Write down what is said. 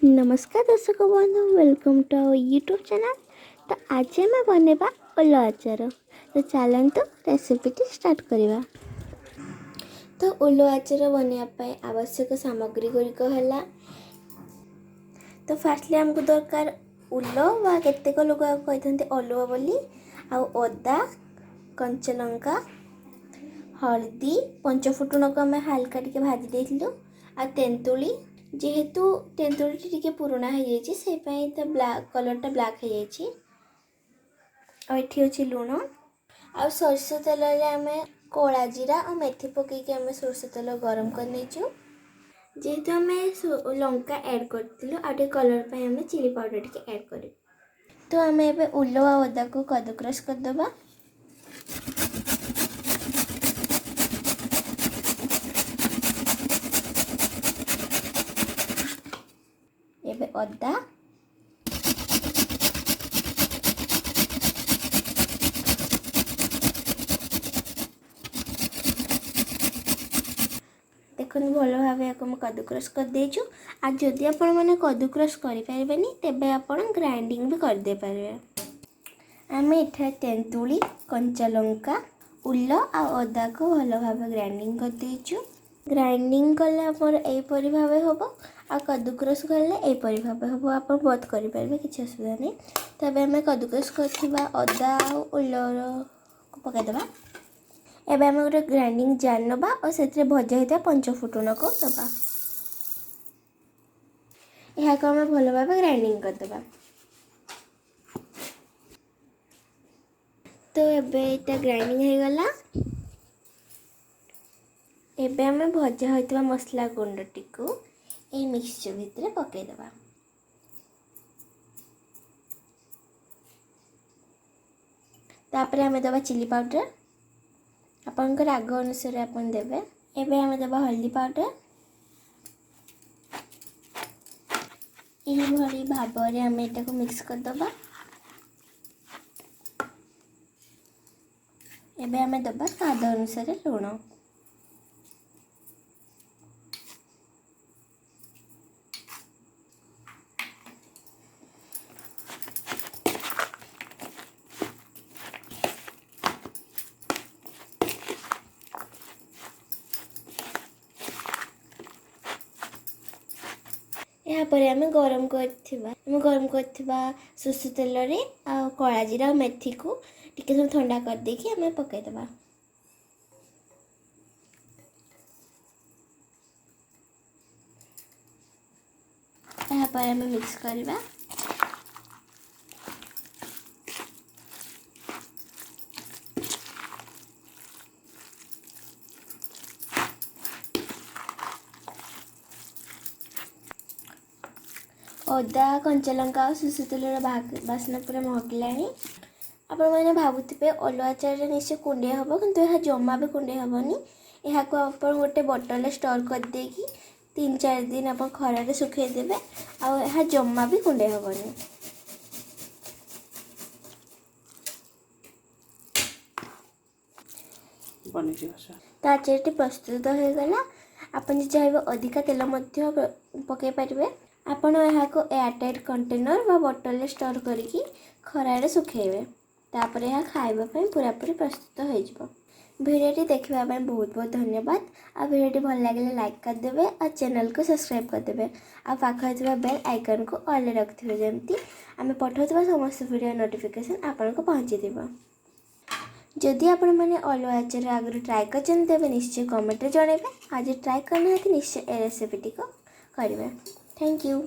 नमस्कार दर्शक बंधु, welcome to our YouTube channel. तो आज आम बनेबा ओलो आचार। तो चलतु रेसिपी स्टार्ट करवा। तो ओलो आचार बनवाई आवश्यक सामग्री गुड़िक है। तो फार्स्टली आमको दरकार उलो वा केतेक लोक कहते अलुआ बोली, अदा, कंचा लंका, हलदी, पंचफुटन को आम हाल्का टिके भाजी देलु, आ तेंतुली। जेहेतु तेंतुली टी पुराना हो जाइए से ब्लैक कलर ब्लैक हो जाइए। ये अच्छी लुण आ सरष तेल आम कला जीरा और मेथी पकईकि आम सरष तेल गरम कर जेहेतु आम लंका ऐड करूँ आटे कलर पर आम चिली पाउडर टी ऐड कर। तो आम ए उलो आ अदा को कदुक्रश करदे। एबे अदा देखो भल भाव या कदुक्रश कर देचु। आ जदि आपण मैंने कदुक्रश करें तेबे आपण ग्राइंडिंग भी करदे पारे। आम एठा तेंतुली, कंचा लंका, उल आ अदा को भल भाव ग्राइंडिंग कर देचु। ग्राइंडिंग कले यहीपरि भाव हम आ कदुक्रश कले यहीपरि भाव हम। आप बहुत करेंगे किसी असुविधा नहीं। तब आम कदुक्रश करथिबा अदा और उल को पकईदे। एबे आम गोटे ग्राइंडिंग जार नवा और से भजा होता पंचफुटन को दबा। यह को आम भल भाव ग्राइंडिंग करदे। तो एबे इटा ग्राइंडिंग हो गला। एबे आम भजा होता मसला गुंडटी को ये मिक्सचर भितर पकईदे। तापर आम दबा चिली पाउडर आपण राग अनुसार आपन देबे। एबे आम दबा हल्दी पाउडर। यही भाव आम एटा को मिक्स करदबा। एबे आम दबा स्वाद अनुसार लुण। यापर आम गरम करथिबा सरसो तेल रे कला जीरा और मेथी को टिके सब ठंडा कर देकी आम पकईदे। यापर आम मिक्स करवा। अदा, कंचा लंका और सरसो तेल बास्ना पूरा महकिला। आपण मैंने भावुवे अलुआ आचार निश्चय कुंडे हम कि यह जमा भी कुंडे हेनी। यहाँ को आप गोटे बोतल स्टोर कर देकी 3-4 दिन आप खरारे सुखेदेवे आ जमा भी कुंडे हेनी। तो आचार प्रस्तुत हो गला। आपन चाहिए अधिका तेल पकई पारे। आपण यहाँ को एयरटाइट कंटेनर व बोतल स्टोर करके खरारे सुखेबे। तापर यह खाइबा पूरापूरी प्रस्तुत हो। वीडियो देखा बहुत बहुत धन्यवाद। आ वीडियो भल लगे लाइक करदे और चैनल को सब्सक्राइब करदे। आ पाखे बेल आइकन को ऑल रखिए जमती आम पठाउवा समस्त वीडियो नोटिफिकेशन आपन को पहुँची। जदि आपण मैंने अलुआ आचार आगे ट्राए कर तेज निश्चय कमेंट जनइबे। आज ट्राए करना निश्चय ए रेसिपी को करेंगे। Thank you.